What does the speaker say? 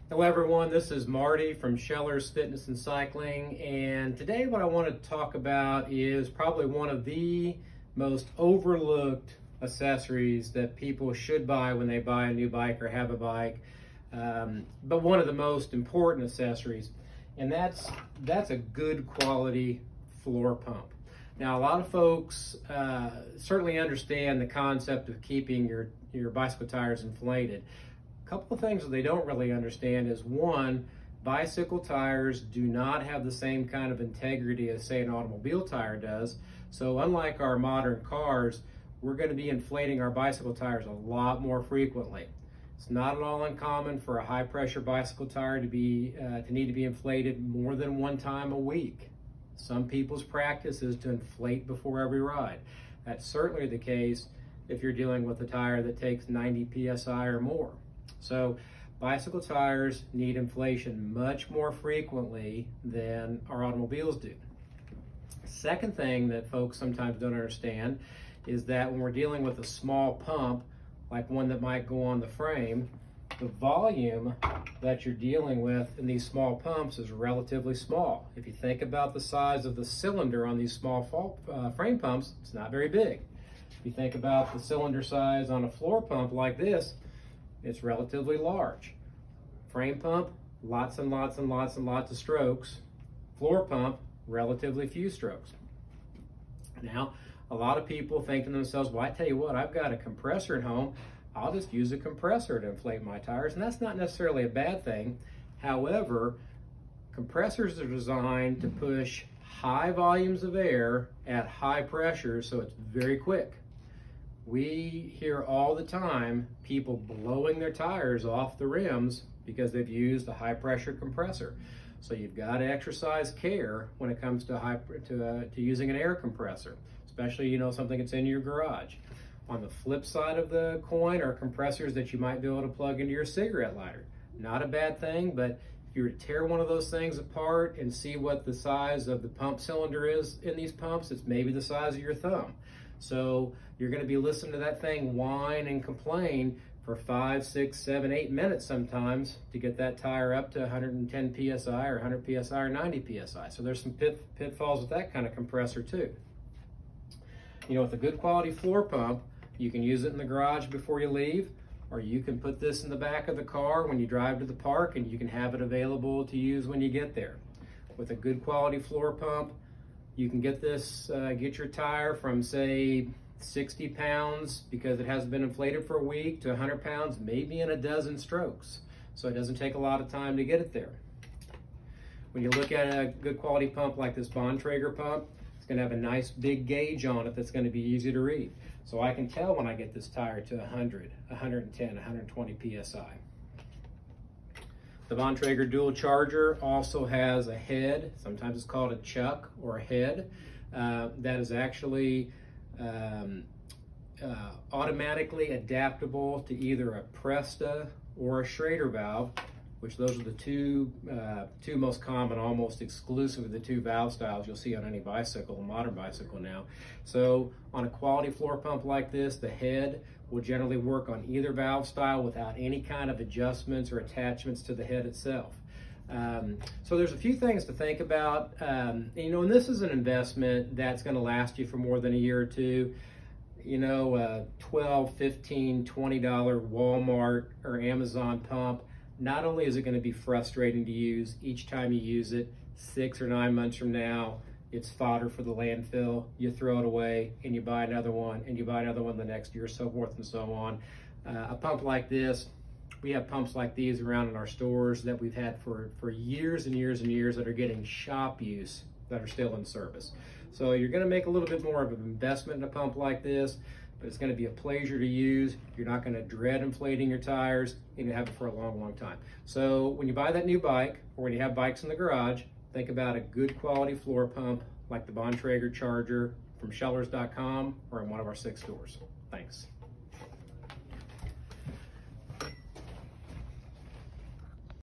Hello everyone, this is Marty from Scheller's Fitness and Cycling, and today what I want to talk about is probably one of the most overlooked accessories that people should buy when they buy a new bike or have a bike, but one of the most important accessories, and that's a good quality floor pump. Now, a lot of folks certainly understand the concept of keeping your bicycle tires inflated. A couple of things that they don't really understand is, one, bicycle tires do not have the same kind of integrity as, say, an automobile tire does. So unlike our modern cars, we're going to be inflating our bicycle tires a lot more frequently. It's not at all uncommon for a high pressure bicycle tire to need to be inflated more than one time a week. Some people's practice is to inflate before every ride. That's certainly the case if you're dealing with a tire that takes 90 psi or more. So bicycle tires need inflation much more frequently than our automobiles do. Second thing that folks sometimes don't understand is that when we're dealing with a small pump, like one that might go on the frame, the volume that you're dealing with in these small pumps is relatively small. If you think about the size of the cylinder on these small frame pumps, it's not very big. If you think about the cylinder size on a floor pump like this, it's relatively large. Frame pump, lots and lots and lots and lots of strokes. Floor pump, relatively few strokes. Now, a lot of people think to themselves, well, I tell you what, I've got a compressor at home. I'll just use a compressor to inflate my tires, and that's not necessarily a bad thing. However, compressors are designed to push high volumes of air at high pressure, so it's very quick. We hear all the time people blowing their tires off the rims because they've used a high pressure compressor. So you've got to exercise care when it comes to using an air compressor, especially, something that's in your garage. On the flip side of the coin are compressors that you might be able to plug into your cigarette lighter. Not a bad thing, but if you were to tear one of those things apart and see what the size of the pump cylinder is in these pumps, it's maybe the size of your thumb. So you're going to be listening to that thing whine and complain for 5, 6, 7, 8 minutes sometimes to get that tire up to 110 psi or 100 psi or 90 psi. So there's some pitfalls with that kind of compressor too. With a good quality floor pump, you can use it in the garage before you leave, or you can put this in the back of the car when you drive to the park, and you can have it available to use when you get there. With a good quality floor pump, you can get your tire from, say, 60 pounds because it hasn't been inflated for a week to 100 pounds, maybe in a dozen strokes. So it doesn't take a lot of time to get it there. When you look at a good quality pump like this Bontrager pump, it's going to have a nice big gauge on it that's going to be easy to read. So I can tell when I get this tire to 100, 110, 120 psi. The Bontrager dual charger also has a head, sometimes it's called a chuck or a head, that is actually automatically adaptable to either a Presta or a Schrader valve, which those are the two most common, almost exclusively the two valve styles you'll see on any bicycle, modern bicycle now. So on a quality floor pump like this, the head will generally work on either valve style without any kind of adjustments or attachments to the head itself. So there's a few things to think about, and this is an investment that's going to last you for more than a year or two. A $12, $15, $20 Walmart or Amazon pump, not only is it going to be frustrating to use each time you use it, 6 or 9 months from now, it's fodder for the landfill. You throw it away and you buy another one, and you buy another one the next year, so forth and so on. A pump like this, we have pumps like these around in our stores that we've had for years and years and years that are getting shop use that are still in service. So you're going to make a little bit more of an investment in a pump like this, but it's going to be a pleasure to use. You're not going to dread inflating your tires, and you have it for a long, long time. So when you buy that new bike, or when you have bikes in the garage, think about a good quality floor pump like the Bontrager charger from Schellers.com or in one of our 6 stores. Thanks.